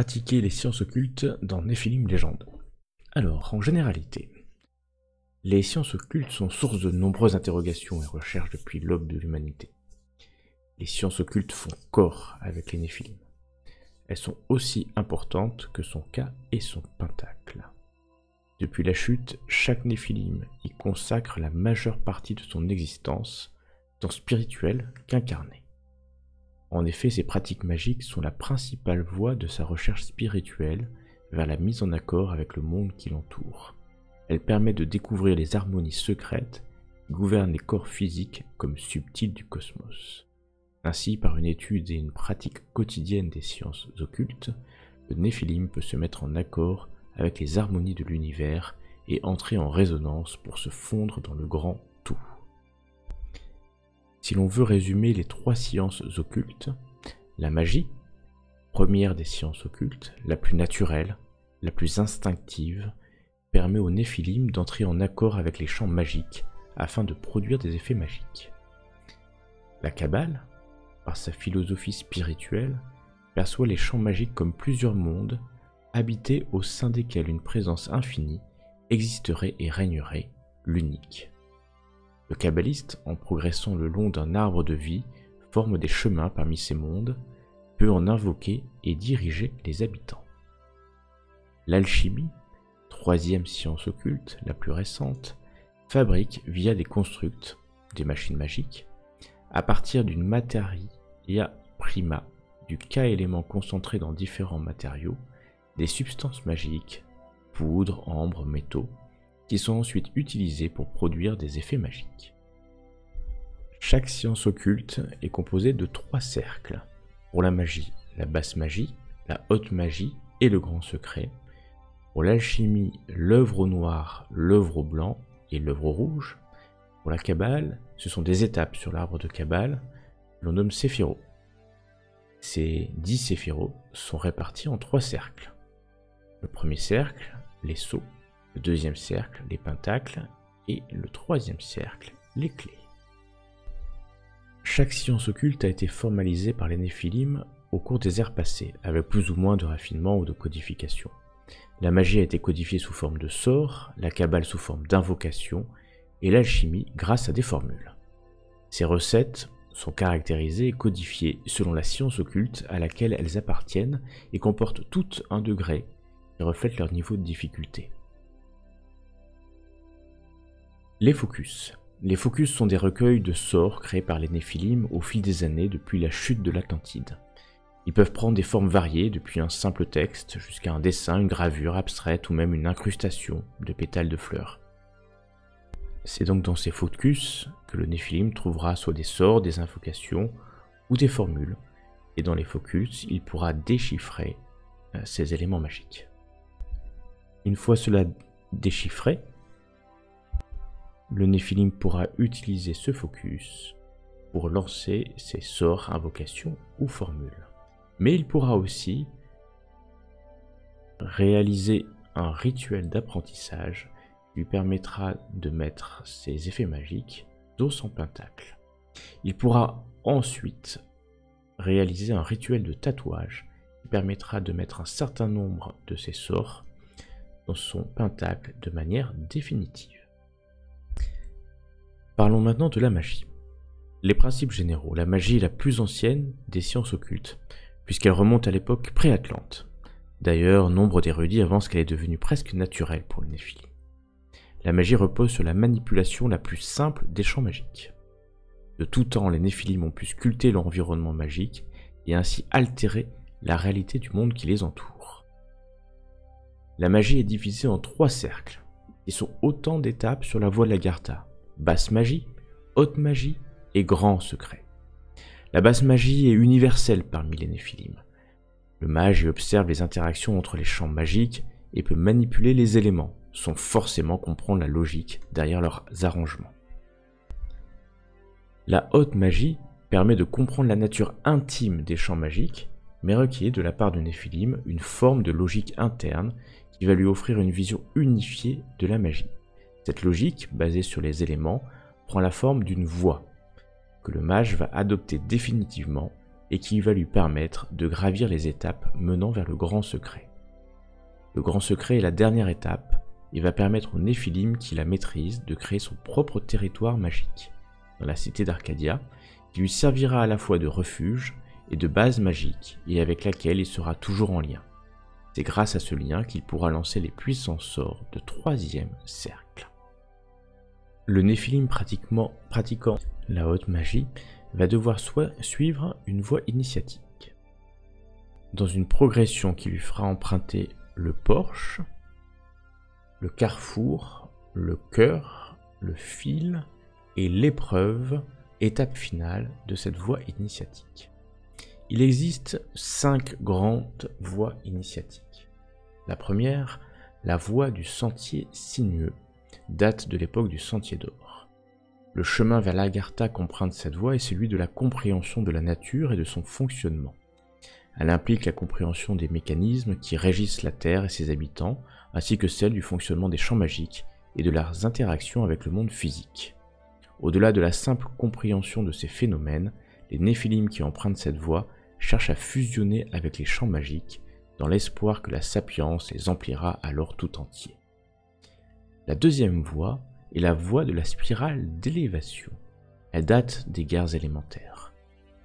pratiquer les sciences occultes dans Néphilim Légende. Alors, en généralité, les sciences occultes sont source de nombreuses interrogations et recherches depuis l'aube de l'humanité. Les sciences occultes font corps avec les Néphilim. Elles sont aussi importantes que son cas et son pentacle. Depuis la chute, chaque Néphilim y consacre la majeure partie de son existence, tant spirituelle qu'incarnée. En effet, ces pratiques magiques sont la principale voie de sa recherche spirituelle vers la mise en accord avec le monde qui l'entoure. Elle permet de découvrir les harmonies secrètes qui gouvernent les corps physiques comme subtils du cosmos. Ainsi, par une étude et une pratique quotidienne des sciences occultes, le Néphilim peut se mettre en accord avec les harmonies de l'univers et entrer en résonance pour se fondre dans le grand tout. Si l'on veut résumer les trois sciences occultes, la magie, première des sciences occultes, la plus naturelle, la plus instinctive, permet aux Néphilim d'entrer en accord avec les champs magiques afin de produire des effets magiques. La Kabbale, par sa philosophie spirituelle, perçoit les champs magiques comme plusieurs mondes, habités au sein desquels une présence infinie existerait et régnerait, l'unique. Le kabbaliste, en progressant le long d'un arbre de vie, forme des chemins parmi ces mondes, peut en invoquer et diriger les habitants. L'alchimie, troisième science occulte, la plus récente, fabrique via des constructs, des machines magiques, à partir d'une materia prima, du K-élément concentré dans différents matériaux, des substances magiques, poudres, ambres, métaux, qui sont ensuite utilisés pour produire des effets magiques. Chaque science occulte est composée de 3 cercles. Pour la magie, la basse magie, la haute magie et le grand secret. Pour l'alchimie, l'œuvre au noir, l'œuvre au blanc et l'œuvre au rouge. Pour la Kabbale, ce sont des étapes sur l'arbre de Kabbale, l'on nomme séphirot. Ces 10 séphirot sont répartis en 3 cercles. Le premier cercle, les sceaux. Le deuxième cercle, les pentacles, et le troisième cercle, les clés. Chaque science occulte a été formalisée par les Néphilim au cours des ères passées, avec plus ou moins de raffinement ou de codification. La magie a été codifiée sous forme de sorts, la Kabbale sous forme d'invocation, et l'alchimie grâce à des formules. Ces recettes sont caractérisées et codifiées selon la science occulte à laquelle elles appartiennent et comportent toutes un degré qui reflète leur niveau de difficulté. Les focus. Les focus sont des recueils de sorts créés par les Néphilim au fil des années depuis la chute de l'Atlantide. Ils peuvent prendre des formes variées, depuis un simple texte jusqu'à un dessin, une gravure abstraite ou même une incrustation de pétales de fleurs. C'est donc dans ces focus que le Néphilim trouvera soit des sorts, des invocations ou des formules, et dans les focus, il pourra déchiffrer ces éléments magiques. Une fois cela déchiffré, le Néphilim pourra utiliser ce focus pour lancer ses sorts, invocations ou formules. Mais il pourra aussi réaliser un rituel d'apprentissage qui lui permettra de mettre ses effets magiques dans son pentacle. Il pourra ensuite réaliser un rituel de tatouage qui permettra de mettre un certain nombre de ses sorts dans son pentacle de manière définitive. Parlons maintenant de la magie. Les principes généraux. La magie est la plus ancienne des sciences occultes, puisqu'elle remonte à l'époque pré-Atlante. D'ailleurs, nombre d'érudits avancent qu'elle est devenue presque naturelle pour le Néphilim. La magie repose sur la manipulation la plus simple des champs magiques. De tout temps, les Néphilim ont pu sculpter leur environnement magique et ainsi altérer la réalité du monde qui les entoure. La magie est divisée en 3 cercles, qui sont autant d'étapes sur la voie de l'Agartha. Basse magie, haute magie et grand secret. La basse magie est universelle parmi les Néphilim. Le mage y observe les interactions entre les champs magiques et peut manipuler les éléments, sans forcément comprendre la logique derrière leurs arrangements. La haute magie permet de comprendre la nature intime des champs magiques, mais requiert de la part du Néphilim une forme de logique interne qui va lui offrir une vision unifiée de la magie. Cette logique, basée sur les éléments, prend la forme d'une voie, que le mage va adopter définitivement et qui va lui permettre de gravir les étapes menant vers le grand secret. Le grand secret est la dernière étape et va permettre au Néphilim qui la maîtrise de créer son propre territoire magique dans la cité d'Arcadia, qui lui servira à la fois de refuge et de base magique et avec laquelle il sera toujours en lien. C'est grâce à ce lien qu'il pourra lancer les puissants sorts de 3e cercle. Le Néphilim pratiquant la haute magie va devoir suivre une voie initiatique, dans une progression qui lui fera emprunter le porche, le carrefour, le cœur, le fil et l'épreuve, étape finale de cette voie initiatique. Il existe 5 grandes voies initiatiques. La première, la voie du sentier sinueux, date de l'époque du Sentier d'Or. Le chemin vers l'Agartha qu'emprunte cette voie est celui de la compréhension de la nature et de son fonctionnement. Elle implique la compréhension des mécanismes qui régissent la Terre et ses habitants, ainsi que celle du fonctionnement des champs magiques et de leurs interactions avec le monde physique. Au-delà de la simple compréhension de ces phénomènes, les Néphilim qui empruntent cette voie cherchent à fusionner avec les champs magiques, dans l'espoir que la sapience les emplira alors tout entier. La deuxième voie est la voie de la spirale d'élévation. Elle date des guerres élémentaires.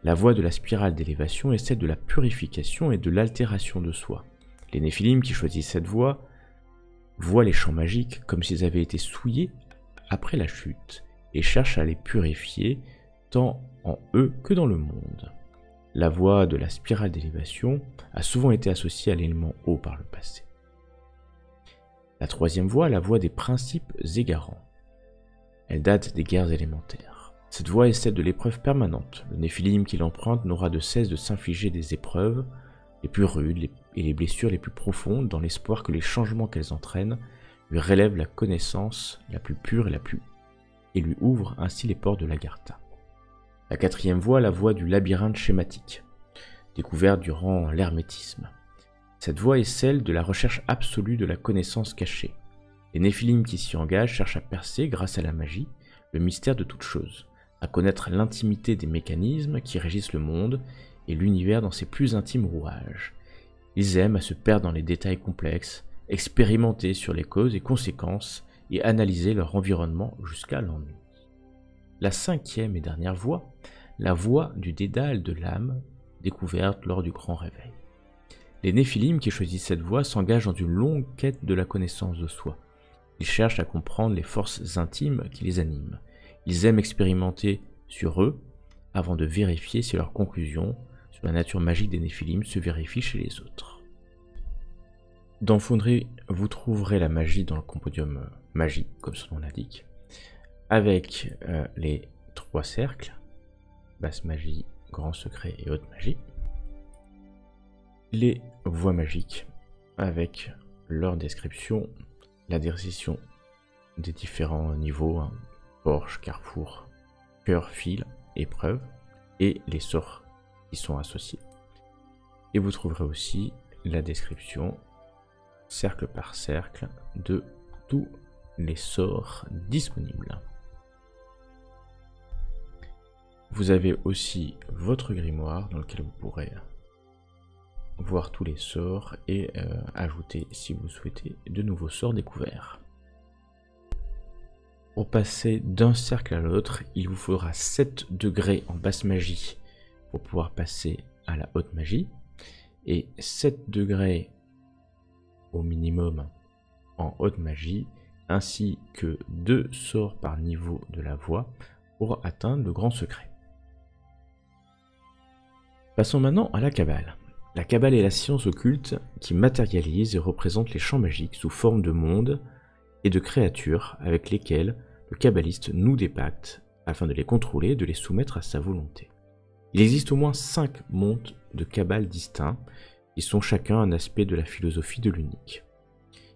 La voie de la spirale d'élévation est celle de la purification et de l'altération de soi. Les Néphilim qui choisissent cette voie voient les champs magiques comme s'ils avaient été souillés après la chute et cherchent à les purifier tant en eux que dans le monde. La voie de la spirale d'élévation a souvent été associée à l'élément eau par le passé. La troisième voie est la voie des principes égarants. Elle date des guerres élémentaires. Cette voie est celle de l'épreuve permanente. Le Néphilim qui l'emprunte n'aura de cesse de s'infliger des épreuves les plus rudes et les blessures les plus profondes dans l'espoir que les changements qu'elles entraînent lui relèvent la connaissance la plus pure et lui ouvrent ainsi les portes de l'Agartha. La quatrième voie est la voie du labyrinthe schématique, découverte durant l'hermétisme. Cette voie est celle de la recherche absolue de la connaissance cachée. Les Néphilim qui s'y engagent cherchent à percer, grâce à la magie, le mystère de toute chose, à connaître l'intimité des mécanismes qui régissent le monde et l'univers dans ses plus intimes rouages. Ils aiment à se perdre dans les détails complexes, expérimenter sur les causes et conséquences et analyser leur environnement jusqu'à l'ennui. La cinquième et dernière voie, la voie du dédale de l'âme, découverte lors du grand réveil. Les Néphilim qui choisissent cette voie s'engagent dans une longue quête de la connaissance de soi. Ils cherchent à comprendre les forces intimes qui les animent. Ils aiment expérimenter sur eux avant de vérifier si leurs conclusions sur la nature magique des Néphilim se vérifient chez les autres. Dans Foundry, vous trouverez la magie dans le compendium magie, comme son nom l'indique, avec les 3 cercles, basse magie, grand secret et haute magie, les voies magiques avec leur description, la description des différents niveaux, porche, carrefour, cœur, fil, épreuve, et les sorts qui sont associés. Et vous trouverez aussi la description, cercle par cercle, de tous les sorts disponibles. Vous avez aussi votre grimoire dans lequel vous pourrez voir tous les sorts et ajouter, si vous souhaitez, de nouveaux sorts découverts. Pour passer d'un cercle à l'autre, il vous faudra 7 degrés en basse magie pour pouvoir passer à la haute magie et 7 degrés au minimum en haute magie, ainsi que 2 sorts par niveau de la voie pour atteindre le grand secret. Passons maintenant à la Kabbale. La Kabbale est la science occulte qui matérialise et représente les champs magiques sous forme de mondes et de créatures avec lesquelles le kabbaliste noue des pactes afin de les contrôler et de les soumettre à sa volonté. Il existe au moins 5 mondes de Kabbale distincts qui sont chacun un aspect de la philosophie de l'unique.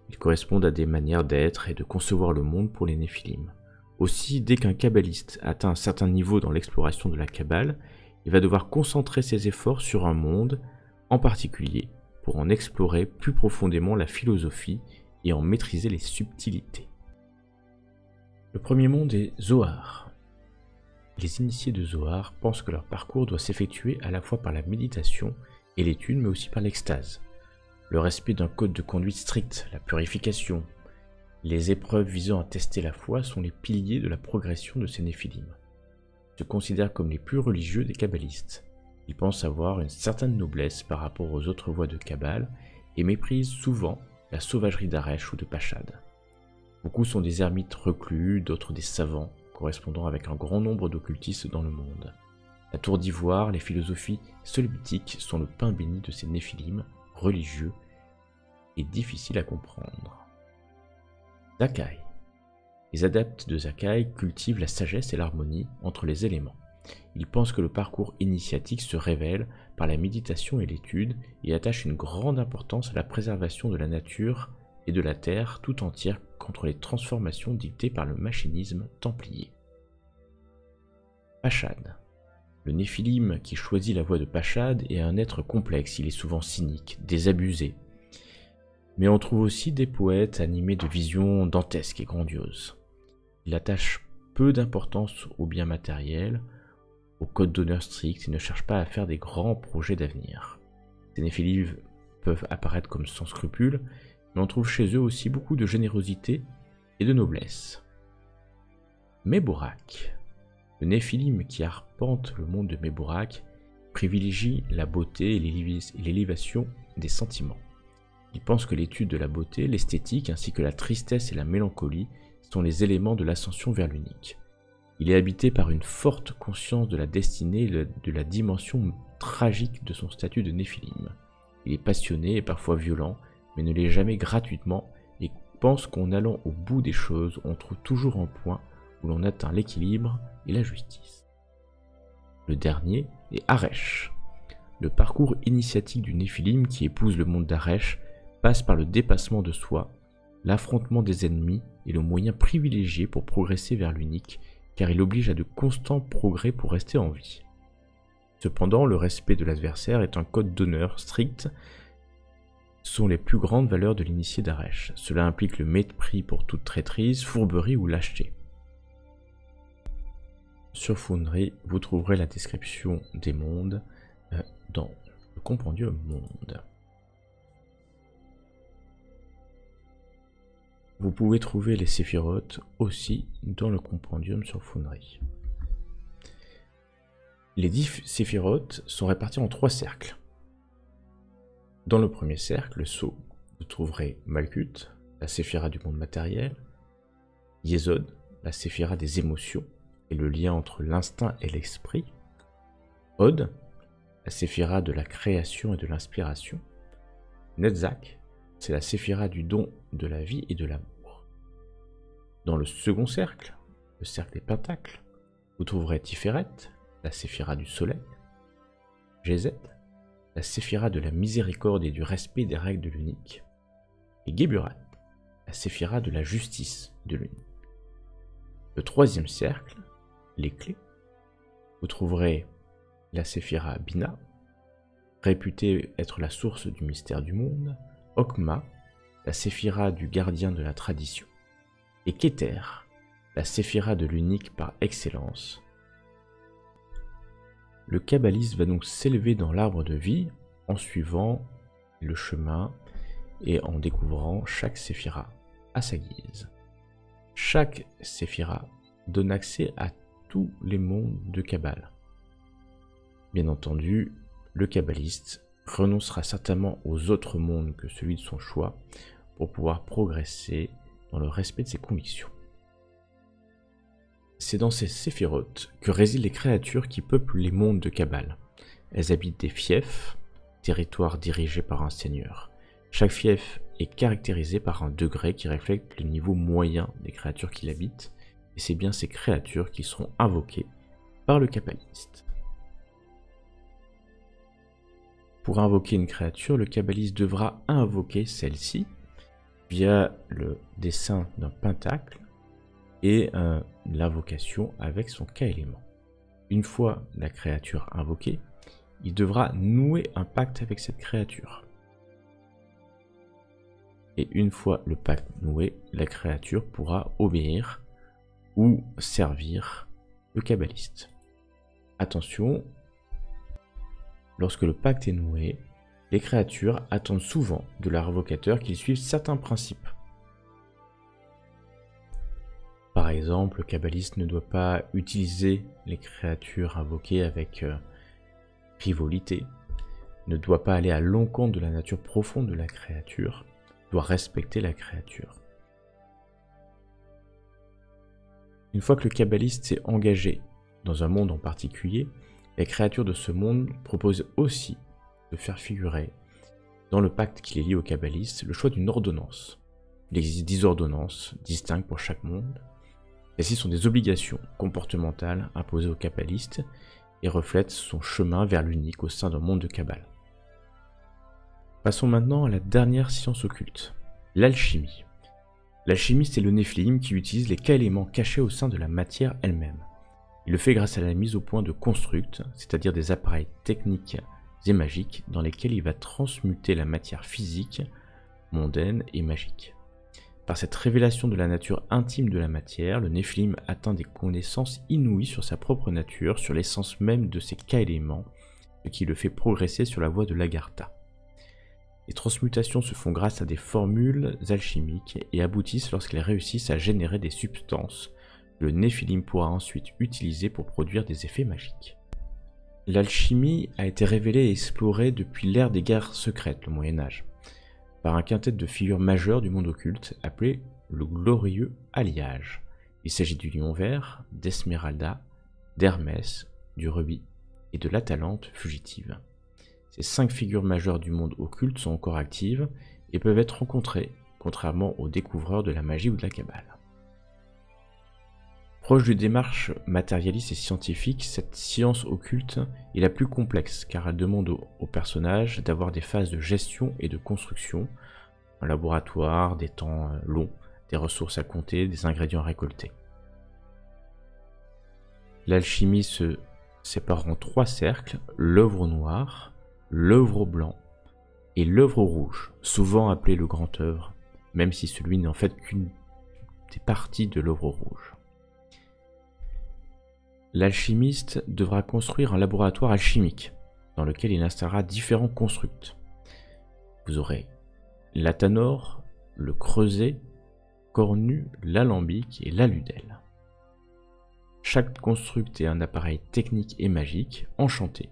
Ils correspondent à des manières d'être et de concevoir le monde pour les Néphilim. Aussi, dès qu'un kabbaliste atteint un certain niveau dans l'exploration de la Kabbale, il va devoir concentrer ses efforts sur un monde en particulier pour en explorer plus profondément la philosophie et en maîtriser les subtilités. Le premier monde est Zohar. les initiés de Zohar pensent que leur parcours doit s'effectuer à la fois par la méditation et l'étude, mais aussi par l'extase. Le respect d'un code de conduite strict, la purification, les épreuves visant à tester la foi sont les piliers de la progression de ces néphilim. Ils se considèrent comme les plus religieux des kabbalistes. Ils pensent avoir une certaine noblesse par rapport aux autres voies de Kabbale et méprisent souvent la sauvagerie d'Aresh ou de Pachad. Beaucoup sont des ermites reclus, d'autres des savants, correspondant avec un grand nombre d'occultistes dans le monde. La tour d'ivoire, les philosophies soliptiques sont le pain béni de ces néphilim, religieux et difficiles à comprendre. Zakai. Les adeptes de Zakai cultivent la sagesse et l'harmonie entre les éléments. Ils pensent que le parcours initiatique se révèle par la méditation et l'étude et attachent une grande importance à la préservation de la nature et de la terre tout entière contre les transformations dictées par le machinisme templier. Pachad. Le néphilim qui choisit la voie de Pachad est un être complexe, il est souvent cynique, désabusé. Mais on trouve aussi des poètes animés de visions dantesques et grandioses. Il attache peu d'importance aux biens matériels, au code d'honneur strict et ne cherche pas à faire des grands projets d'avenir. Ces néphilim peuvent apparaître comme sans scrupules, mais on trouve chez eux aussi beaucoup de générosité et de noblesse. Méborak. Le néphilim qui arpente le monde de Méborak privilégie la beauté et l'élévation des sentiments. Il pense que l'étude de la beauté, l'esthétique ainsi que la tristesse et la mélancolie sont les éléments de l'ascension vers l'unique. Il est habité par une forte conscience de la destinée et de la dimension tragique de son statut de néphilim. Il est passionné et parfois violent, mais ne l'est jamais gratuitement et pense qu'en allant au bout des choses, on trouve toujours un point où l'on atteint l'équilibre et la justice. Le dernier est Aresh. Le parcours initiatique du néphilim qui épouse le monde d'Aresh passe par le dépassement de soi, l'affrontement des ennemis et le moyen privilégié pour progresser vers l'unique, car il oblige à de constants progrès pour rester en vie. Cependant, le respect de l'adversaire est un code d'honneur strict, sont les plus grandes valeurs de l'initié d'Aresh. Cela implique le mépris pour toute traîtrise, fourberie ou lâcheté. Sur Foundry, vous trouverez la description des mondes dans le compendium monde. Vous pouvez trouver les séphirotes aussi dans le compendium sur Foundry. Les 10 séphirotes sont répartis en 3 cercles. Dans le premier cercle, le sceau, vous trouverez Malkuth, la séphira du monde matériel, Yesod, la séphira des émotions et le lien entre l'instinct et l'esprit, Od, la séphira de la création et de l'inspiration, Netzach, c'est la séphira du don de la vie et de l'amour. Dans le second cercle, le cercle des pentacles, vous trouverez Tiferet, la séphira du soleil, Gézet, la séphira de la miséricorde et du respect des règles de l'unique, et Geburat, la séphira de la justice de l'unique. Le troisième cercle, les clés, vous trouverez la séphira Bina, réputée être la source du mystère du monde, Okma, la séphira du gardien de la tradition, et Keter, la séphira de l'unique par excellence. Le kabbaliste va donc s'élever dans l'arbre de vie en suivant le chemin et en découvrant chaque séphira à sa guise. Chaque séphira donne accès à tous les mondes de Kabbale. Bien entendu, le kabbaliste renoncera certainement aux autres mondes que celui de son choix pour pouvoir progresser dans le respect de ses convictions. C'est dans ces séphirotes que résident les créatures qui peuplent les mondes de Kabbale. Elles habitent des fiefs, territoires dirigés par un seigneur. Chaque fief est caractérisé par un degré qui reflète le niveau moyen des créatures qui l'habitent, et c'est bien ces créatures qui seront invoquées par le kabbaliste. Pour invoquer une créature, le kabbaliste devra invoquer celle-ci via le dessin d'un pentacle et l'invocation avec son K-élément. Une fois la créature invoquée, il devra nouer un pacte avec cette créature. Et une fois le pacte noué, la créature pourra obéir ou servir le kabbaliste. Attention, lorsque le pacte est noué, les créatures attendent souvent de leur invocateur qu'il suive certains principes. Par exemple, le kabbaliste ne doit pas utiliser les créatures invoquées avec frivolité, ne doit pas aller à l'encontre de la nature profonde de la créature, doit respecter la créature. Une fois que le kabbaliste s'est engagé dans un monde en particulier, les créatures de ce monde proposent aussi de faire figurer dans le pacte qui les lie au kabbaliste le choix d'une ordonnance. Il existe 10 ordonnances distinctes pour chaque monde. Celles-ci sont des obligations comportementales imposées au kabbaliste et reflètent son chemin vers l'unique au sein d'un monde de Kabbale. Passons maintenant à la dernière science occulte, l'alchimie. L'alchimiste est le néphilim qui utilise les K-éléments cachés au sein de la matière elle-même. Il le fait grâce à la mise au point de constructs, c'est-à-dire des appareils techniques et magiques dans lesquels il va transmuter la matière physique, mondaine et magique. Par cette révélation de la nature intime de la matière, le néphilim atteint des connaissances inouïes sur sa propre nature, sur l'essence même de ses K-éléments, ce qui le fait progresser sur la voie de l'Agartha. Les transmutations se font grâce à des formules alchimiques et aboutissent lorsqu'elles réussissent à générer des substances que le néphilim pourra ensuite utiliser pour produire des effets magiques. L'alchimie a été révélée et explorée depuis l'ère des guerres secrètes, le Moyen-Âge, par un quintet de figures majeures du monde occulte appelé le glorieux alliage. Il s'agit du lion vert, d'Esmeralda, d'Hermès, du rubis et de l'Atalante fugitive. Ces 5 figures majeures du monde occulte sont encore actives et peuvent être rencontrées, contrairement aux découvreurs de la magie ou de la Kabbale. Proche d'une démarche matérialiste et scientifique, cette science occulte est la plus complexe car elle demande aux personnages d'avoir des phases de gestion et de construction, un laboratoire, des temps longs, des ressources à compter, des ingrédients à récolter. L'alchimie se sépare en 3 cercles, l'œuvre au noir, l'œuvre au blanc et l'œuvre au rouge, souvent appelé le grand œuvre, même si celui n'est en fait qu'une des parties de l'œuvre au rouge. L'alchimiste devra construire un laboratoire alchimique, dans lequel il installera différents constructs. Vous aurez l'athanor, le creuset, cornu, l'alambic et l'aludel. Chaque construct est un appareil technique et magique, enchanté,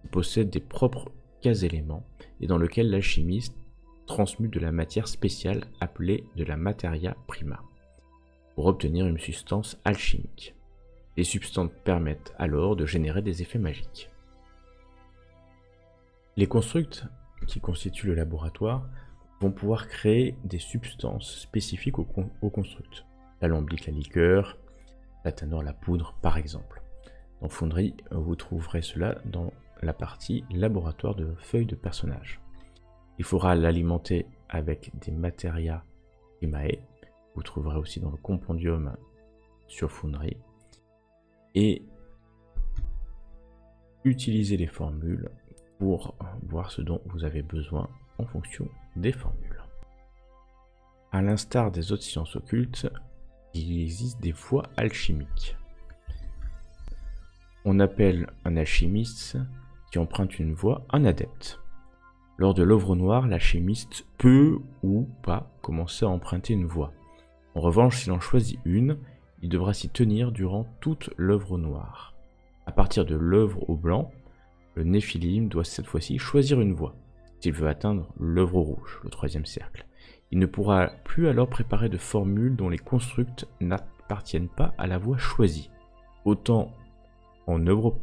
qui possède des propres cas-éléments et dans lequel l'alchimiste transmute de la matière spéciale appelée de la materia prima, pour obtenir une substance alchimique. Les substances permettent alors de générer des effets magiques. Les constructs qui constituent le laboratoire vont pouvoir créer des substances spécifiques au construct. L'alambic, la liqueur, l'athanor, la poudre par exemple. Dans Foundry, vous trouverez cela dans la partie laboratoire de feuilles de personnages. Il faudra l'alimenter avec des materia primae. Vous trouverez aussi dans le compendium sur Foundry. Et utiliser les formules pour voir ce dont vous avez besoin en fonction des formules. À l'instar des autres sciences occultes, il existe des voies alchimiques. On appelle un alchimiste qui emprunte une voie un adepte. Lors de l'œuvre noire, l'alchimiste peut ou pas commencer à emprunter une voie. En revanche, s'il en choisit une, il devra s'y tenir durant toute l'œuvre noire. À partir de l'œuvre au blanc, le néphilim doit cette fois-ci choisir une voie, s'il veut atteindre l'œuvre rouge, le 3e cercle. Il ne pourra plus alors préparer de formules dont les constructs n'appartiennent pas à la voie choisie, autant en œuvre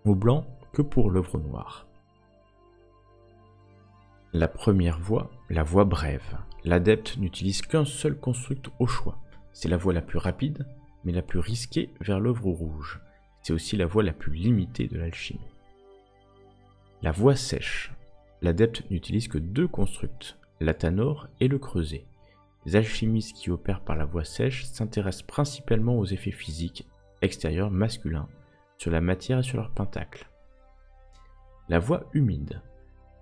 au blanc que pour l'œuvre noire. La première voie, la voie brève. L'adepte n'utilise qu'un seul construct au choix. C'est la voie la plus rapide, mais la plus risquée vers l'œuvre rouge. C'est aussi la voie la plus limitée de l'alchimie. La voie sèche. L'adepte n'utilise que 2 constructs, l'athanor et le creuset. Les alchimistes qui opèrent par la voie sèche s'intéressent principalement aux effets physiques extérieurs masculins, sur la matière et sur leur pentacle. La voie humide.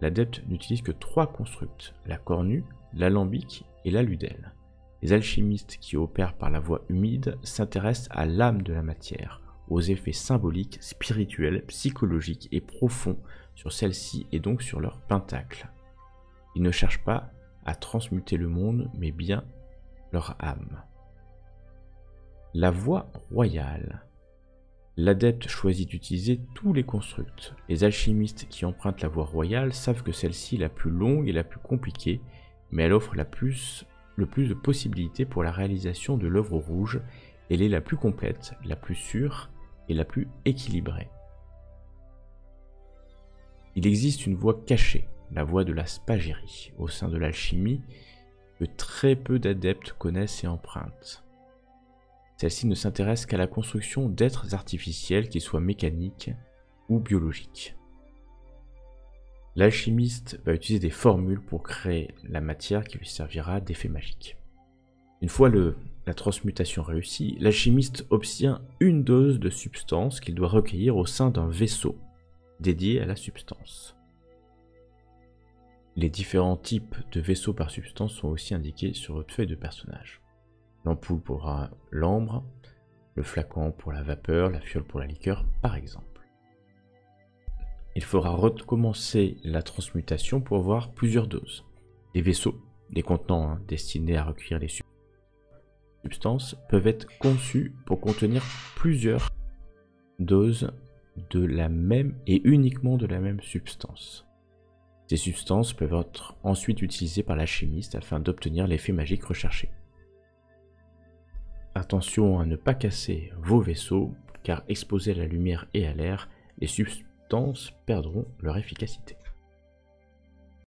L'adepte n'utilise que 3 constructs, la cornue, l'alambic et l'aludel. Les alchimistes qui opèrent par la voie humide s'intéressent à l'âme de la matière, aux effets symboliques, spirituels, psychologiques et profonds sur celles-ci et donc sur leur pentacle. Ils ne cherchent pas à transmuter le monde, mais bien leur âme. La voie royale. L'adepte choisit d'utiliser tous les constructs. Les alchimistes qui empruntent la voie royale savent que celle-ci est la plus longue et la plus compliquée, mais elle offre le plus de possibilités pour la réalisation de l'œuvre rouge. Elle est la plus complète, la plus sûre et la plus équilibrée. Il existe une voie cachée, la voie de la spagyrie, au sein de l'alchimie, que très peu d'adeptes connaissent et empruntent. Celle-ci ne s'intéresse qu'à la construction d'êtres artificiels, qu'ils soient mécaniques ou biologiques. L'alchimiste va utiliser des formules pour créer la matière qui lui servira d'effet magique. Une fois la transmutation réussie, l'alchimiste obtient une dose de substance qu'il doit recueillir au sein d'un vaisseau dédié à la substance. Les différents types de vaisseaux par substance sont aussi indiqués sur votre feuille de personnage. L'ampoule pour l'ambre, le flacon pour la vapeur, la fiole pour la liqueur, par exemple. Il faudra recommencer la transmutation pour avoir plusieurs doses. Les vaisseaux, des contenants destinés à recueillir les substances, peuvent être conçus pour contenir plusieurs doses de la même et uniquement de la même substance. Ces substances peuvent être ensuite utilisées par l'alchimiste afin d'obtenir l'effet magique recherché. Attention à ne pas casser vos vaisseaux, car exposés à la lumière et à l'air, les substances perdront leur efficacité.